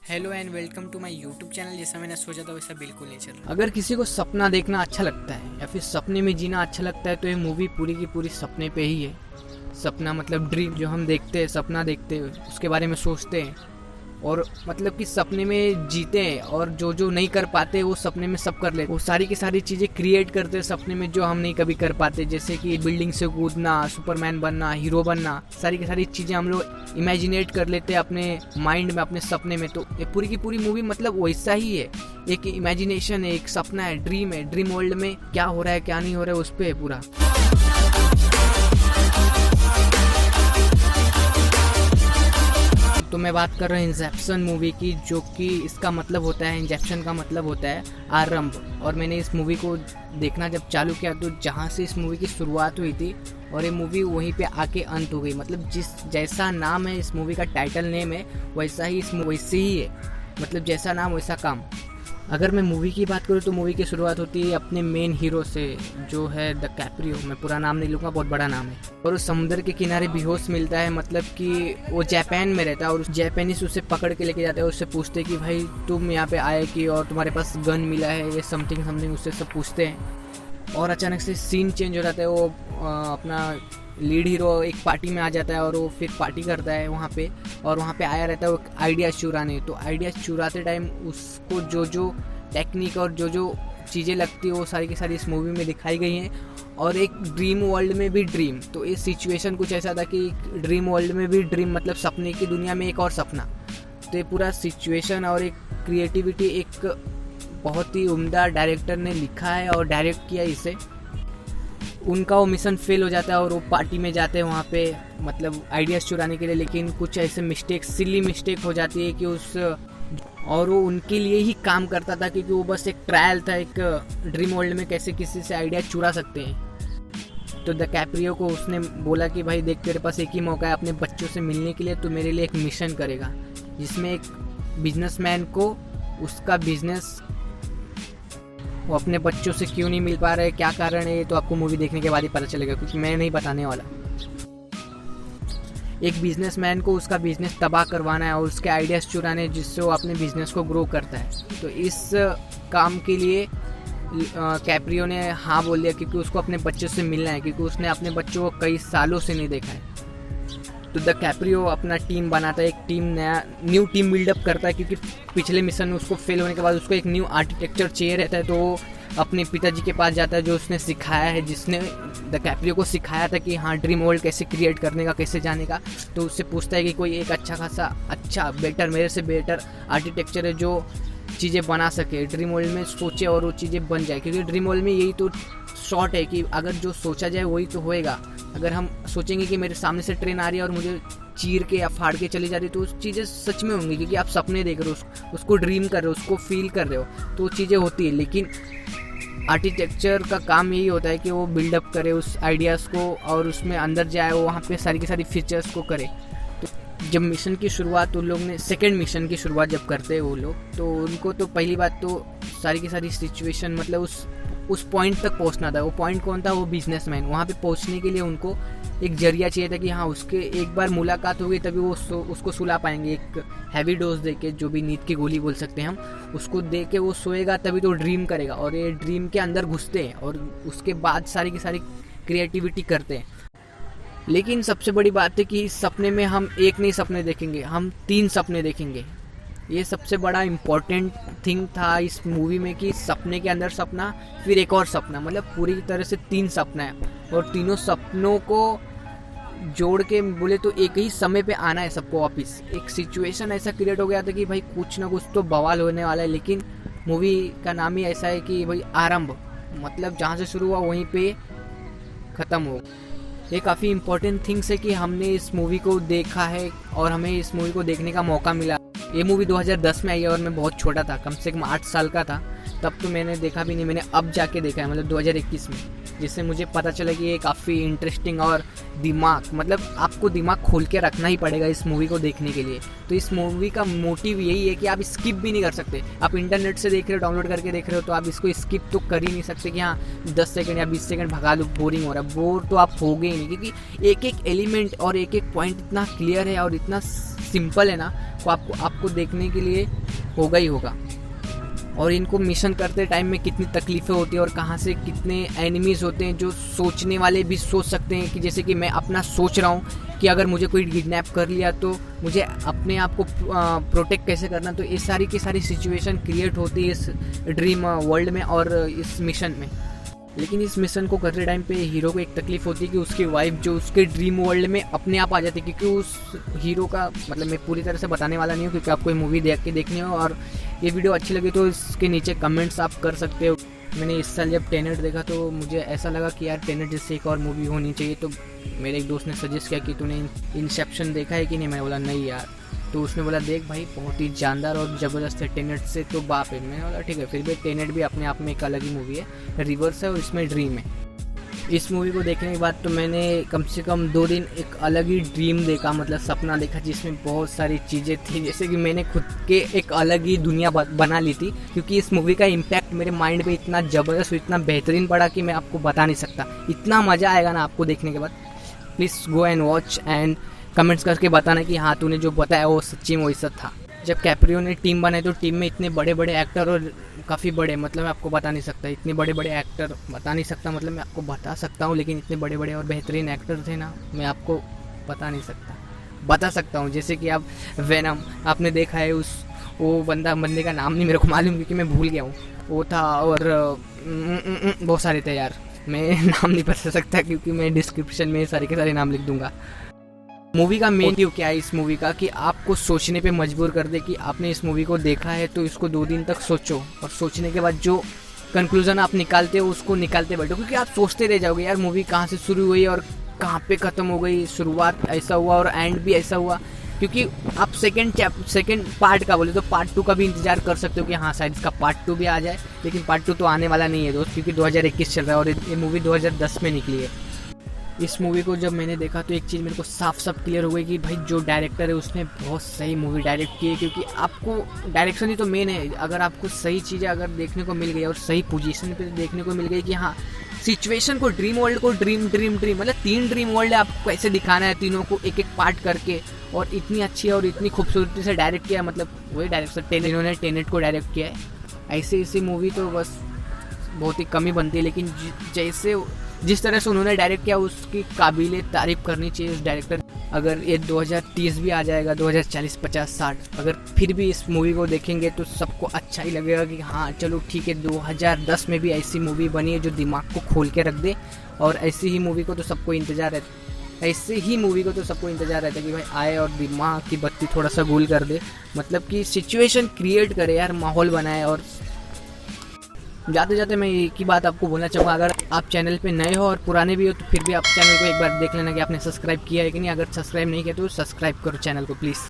Hello and welcome to my YouTube channel. जैसा मैंने सोचा था वैसा बिल्कुल नहीं चल रहा। अगर किसी को सपना देखना अच्छा लगता है या फिर सपने में जीना अच्छा लगता है तो ये मूवी पूरी की पूरी सपने पे ही है। सपना मतलब ड्रीम, जो हम देखते हैं, सपना देखते हैं, उसके बारे में सोचते हैं और मतलब कि सपने में जीते हैं और जो जो नहीं कर पाते वो सपने में सब कर लेते। वो सारी की सारी चीज़ें क्रिएट करते हैं सपने में जो हम नहीं कभी कर पाते, जैसे कि बिल्डिंग से कूदना, सुपरमैन बनना, हीरो बनना, सारी की सारी चीज़ें हम लोग इमेजिनेट कर लेते हैं अपने माइंड में, अपने सपने में। तो ये पूरी की पूरी मूवी मतलब वैसा ही है। एक इमेजिनेशन है, एक सपना है, ड्रीम वर्ल्ड में क्या हो रहा है क्या नहीं हो रहा है उस पर है पूरा। तो मैं बात कर रहा हूँ इंसेप्शन मूवी की, जो कि इसका मतलब होता है, इंजेप्शन का मतलब होता है आरंभ। और मैंने इस मूवी को देखना जब चालू किया तो जहाँ से इस मूवी की शुरुआत हुई थी और ये मूवी वहीं पे आके अंत हो गई। मतलब जैसा नाम है इस मूवी का, टाइटल नेम है, वैसा ही वैसे ही है। मतलब जैसा नाम वैसा काम। अगर मैं मूवी की बात करूँ तो मूवी की शुरुआत होती है अपने मेन हीरो से, जो है द कैप्रियो। मैं पूरा नाम नहीं लूँगा, बहुत बड़ा नाम है। और उस समुद्र के किनारे बेहोश मिलता है, मतलब कि वो जापान में रहता है और उस जापानीज उसे पकड़ के लेके जाते हैं। उससे पूछते हैं कि भाई तुम यहाँ पे आए कि और तुम्हारे पास गन मिला है, ये समथिंग उससे सब पूछते हैं। और अचानक से सीन चेंज हो जाता है। वो अपना लीड हीरो एक पार्टी में आ जाता है और वो फिर पार्टी करता है वहाँ पे, और वहाँ पे आया रहता है वो आइडियाज़ चुराने। तो आइडियाज़ चुराते टाइम उसको जो जो टेक्निक और जो जो चीज़ें लगती है वो सारी की सारी इस मूवी में दिखाई गई हैं। और एक ड्रीम वर्ल्ड में भी ड्रीम, तो इस सिचुएशन कुछ ऐसा था कि ड्रीम वर्ल्ड में भी ड्रीम, मतलब सपने की दुनिया में एक और सपना। तो ये पूरा सिचुएशन और एक क्रिएटिविटी एक बहुत ही उम्दा डायरेक्टर ने लिखा है और डायरेक्ट किया इसे। उनका वो मिशन फेल हो जाता है और वो पार्टी में जाते हैं वहाँ पे, मतलब आइडियाज़ चुराने के लिए। लेकिन कुछ ऐसे सिली मिस्टेक हो जाती है कि और वो उनके लिए ही काम करता था, क्योंकि वो बस एक ट्रायल था, एक ड्रीम वर्ल्ड में कैसे किसी से आइडिया चुरा सकते हैं। तो द कैप्रियो को उसने बोला कि भाई देख, तेरे पास एक ही मौका है अपने बच्चों से मिलने के लिए, तो मेरे लिए एक मिशन करेगा, जिसमें एक बिजनेसमैन को उसका बिजनेस, वो अपने बच्चों से क्यों नहीं मिल पा रहा है, क्या कारण है, ये तो आपको मूवी देखने के बाद ही पता चलेगा, क्योंकि मैं नहीं बताने वाला। एक बिजनेसमैन को उसका बिजनेस तबाह करवाना है और उसके आइडियाज़ चुराने, जिससे वो अपने बिजनेस को ग्रो करता है। तो इस काम के लिए कैप्रियो ने हाँ बोल दिया, क्योंकि उसको अपने बच्चों से मिलना है, क्योंकि उसने अपने बच्चों को कई सालों से नहीं देखा है। तो द कैप्रियो अपना टीम बनाता है, एक न्यू टीम बिल्डअप करता है, क्योंकि पिछले मिशन में उसको फेल होने के बाद उसको एक न्यू आर्किटेक्चर चाहिए रहता है। तो वो अपने पिताजी के पास जाता है, जो उसने सिखाया है, जिसने द कैप्रियो को सिखाया था कि हाँ ड्रीम वर्ल्ड कैसे क्रिएट करने का, कैसे जाने का। तो उससे पूछता है कि कोई एक अच्छा खासा बेटर, मेरे से बेटर आर्किटेक्चर है जो चीज़ें बना सके, ड्रीम वर्ल्ड में सोचे और वो चीज़ें बन जाए। क्योंकि ड्रीम वर्ल्ड में यही तो शॉर्ट है कि अगर जो सोचा जाए वही तो होएगा। अगर हम सोचेंगे कि मेरे सामने से ट्रेन आ रही है और मुझे चीर के या फाड़ के चली जा रही है, तो उस चीज़ें सच में होंगी, क्योंकि आप सपने देख रहे हो, उसको ड्रीम कर रहे हो, उसको फील कर रहे हो, तो वो चीज़ें होती है। लेकिन आर्किटेक्चर का काम यही होता है कि वो बिल्डअप करे उस आइडियाज़ को और उसमें अंदर जाए, वो वहाँ पे सारी की सारी फीचर्स को करे। तो जब मिशन की शुरुआत उन लोग ने, सेकंड मिशन की शुरुआत जब करते हैं वो लोग, तो उनको तो पहली बात तो सारी की सारी सिचुएशन, मतलब उस पॉइंट तक पहुंचना था। वो पॉइंट कौन था? वो बिजनेसमैन। वहाँ पे पहुंचने के लिए उनको एक जरिया चाहिए था कि हाँ उसके एक बार मुलाकात होगी तभी वो उसको सुला पाएंगे। एक हैवी डोज दे के, जो भी नींद की गोली बोल सकते हैं हम, उसको दे के वो सोएगा तभी तो ड्रीम करेगा। और ये ड्रीम के अंदर घुसते हैं और उसके बाद सारी की सारी क्रिएटिविटी करते हैं। लेकिन सबसे बड़ी बात है कि इस सपने में हम एक नहीं सपने देखेंगे, हम 3 सपने देखेंगे। ये सबसे बड़ा इम्पोर्टेंट थिंग था इस मूवी में कि सपने के अंदर सपना, फिर एक और सपना, मतलब पूरी तरह से 3 सपना है। और तीनों सपनों को जोड़ के बोले तो एक ही समय पे आना है सबको वापिस। एक सिचुएशन ऐसा क्रिएट हो गया था कि भाई कुछ ना कुछ तो बवाल होने वाला है। लेकिन मूवी का नाम ही ऐसा है कि भाई आरंभ, मतलब जहाँ से शुरू हुआ वहीं पे ख़त्म हो। ये काफ़ी इम्पोर्टेंट थिंग्स है कि हमने इस मूवी को देखा है और हमें इस मूवी को देखने का मौका मिला। ये मूवी 2010 में आई है और मैं बहुत छोटा था, कम से कम 8 साल का था तब। तो मैंने देखा भी नहीं, मैंने अब जाके देखा है, मतलब 2021 में। जिससे मुझे पता चला कि ये काफ़ी इंटरेस्टिंग और दिमाग, मतलब आपको दिमाग खोल के रखना ही पड़ेगा इस मूवी को देखने के लिए। तो इस मूवी का मोटिव यही है कि आप स्किप भी नहीं कर सकते। आप इंटरनेट से देख रहे हो, डाउनलोड करके देख रहे हो, तो आप इसको स्किप तो कर ही नहीं सकते कि हाँ 10 सेकंड या 20 सेकंड भगा लो, बोरिंग हो रहा है। बोर तो आप होगे ही नहीं, क्योंकि एक एक एलिमेंट और एक एक पॉइंट इतना क्लियर है और इतना सिंपल है ना, तो आपको देखने के लिए होगा ही होगा। और इनको मिशन करते टाइम में कितनी तकलीफ़ें होती हैं और कहाँ से कितने एनिमीज़ होते हैं जो सोचने वाले भी सोच सकते हैं कि जैसे कि मैं अपना सोच रहा हूँ कि अगर मुझे कोई किडनैप कर लिया तो मुझे अपने आप को प्रोटेक्ट कैसे करना। तो ये सारी की सारी सिचुएशन क्रिएट होती है इस ड्रीम वर्ल्ड में और इस मिशन में। लेकिन इस मिशन को करते टाइम पे हीरो को एक तकलीफ होती है कि उसकी वाइफ जो उसके ड्रीम वर्ल्ड में अपने आप आ जाती है, क्योंकि उस हीरो का, मतलब मैं पूरी तरह से बताने वाला नहीं हूँ क्योंकि आपको ये मूवी देख के देखनी हो। और ये वीडियो अच्छी लगी तो इसके नीचे कमेंट्स आप कर सकते हो। मैंने इस साल जब टेनेट देखा तो मुझे ऐसा लगा कि यार टेनेट जैसे एक और मूवी होनी चाहिए। तो मेरे एक दोस्त ने सजेस्ट किया कि तूने इंसेप्शन देखा है कि नहीं। मैंने बोला नहीं यार। तो उसने बोला देख भाई बहुत ही जानदार और ज़बरदस्त है टेनेट से तो बाप है। मैंने बोला ठीक है। फिर भी टेनेट भी अपने आप में एक अलग ही मूवी है, रिवर्स है और इसमें ड्रीम है। इस मूवी को देखने के बाद तो मैंने कम से कम 2 दिन एक अलग ही ड्रीम देखा, मतलब सपना देखा, जिसमें बहुत सारी चीज़ें थी। जैसे कि मैंने खुद के एक अलग ही दुनिया बना ली थी, क्योंकि इस मूवी का इम्पैक्ट मेरे माइंड पे इतना ज़बरदस्त और इतना बेहतरीन पड़ा कि मैं आपको बता नहीं सकता। इतना मज़ा आएगा ना आपको देखने के बाद। Please go and watch and comments करके बताना कि हाँ तूने जो बताया वो सच्ची में वैसा था। जब कैप्रियो ने टीम बनाई तो टीम में इतने बड़े बड़े एक्टर और काफ़ी बड़े, मतलब मैं आपको बता नहीं सकता, इतने बड़े बड़े एक्टर बता नहीं सकता, मतलब मैं आपको बता सकता हूँ लेकिन इतने बड़े बड़े और बेहतरीन एक्टर थे ना, मैं आपको बता नहीं सकता। बता सकता हूँ जैसे कि आप वेनम आपने देखा है, वो बंदे का नाम नहीं मेरे को मालूम क्योंकि मैं भूल गया हूँ, वो था। और बहुत सारे थे यार, मैं नाम नहीं बता सकता क्योंकि मैं डिस्क्रिप्शन में सारे के सारे नाम लिख दूंगा। मूवी का मेन मोटिव क्या है इस मूवी का, कि आपको सोचने पे मजबूर कर दे कि आपने इस मूवी को देखा है तो इसको 2 दिन तक सोचो और सोचने के बाद जो कंक्लूजन आप निकालते हो उसको निकालते बैठो, क्योंकि आप सोचते रह जाओगे यार मूवी कहाँ से शुरू हुई और कहाँ पे ख़त्म हो गई, शुरुआत ऐसा हुआ और एंड भी ऐसा हुआ। क्योंकि आप सेकेंड पार्ट का बोले तो पार्ट 2 का भी इंतजार कर सकते हो कि हाँ शायद इसका पार्ट 2 भी आ जाए, लेकिन पार्ट 2 तो आने वाला नहीं है दोस्त, क्योंकि 2021 चल रहा है और ये मूवी 2010 में निकली है। इस मूवी को जब मैंने देखा तो एक चीज़ मेरे को साफ साफ क्लियर हो गई कि भाई जो डायरेक्टर है उसने बहुत सही मूवी डायरेक्ट की है, क्योंकि आपको डायरेक्शन ही तो मेन है। अगर आपको सही चीज़ें अगर देखने को मिल गई और सही पोजीशन पे देखने को मिल गई कि हाँ सिचुएशन को, ड्रीम वर्ल्ड को ड्रीम मतलब 3 ड्रीम वर्ल्ड है, आपको कैसे दिखाना है, तीनों को एक एक पार्ट करके, और इतनी अच्छी और इतनी खूबसूरती से डायरेक्ट किया है। मतलब वही डायरेक्टर इन्होंने टेनेट को डायरेक्ट किया है। ऐसी मूवी तो बस बहुत ही कम ही बनती है, लेकिन जिस तरह से उन्होंने डायरेक्ट किया उसकी काबिले तारीफ करनी चाहिए उस डायरेक्टर। अगर ये 2030 भी आ जाएगा, 2040, 50, 60, अगर फिर भी इस मूवी को देखेंगे तो सबको अच्छा ही लगेगा कि हाँ चलो ठीक है 2010 में भी ऐसी मूवी बनी है जो दिमाग को खोल के रख दे। और ऐसी ही मूवी को तो सबको इंतज़ार रहता, ऐसे ही मूवी को तो सबको इंतज़ार रहता है कि भाई आए और दिमाग की बत्ती थोड़ा सा गुल कर दे, मतलब कि सिचुएशन क्रिएट करे यार, माहौल बनाए। और जाते जाते मैं एक ही बात आपको बोलना चाहूँगा, अगर आप चैनल पे नए हो और पुराने भी हो तो फिर भी आप चैनल को एक बार देख लेना कि आपने सब्सक्राइब किया है कि नहीं। अगर सब्सक्राइब नहीं किया तो सब्सक्राइब करो चैनल को प्लीज़।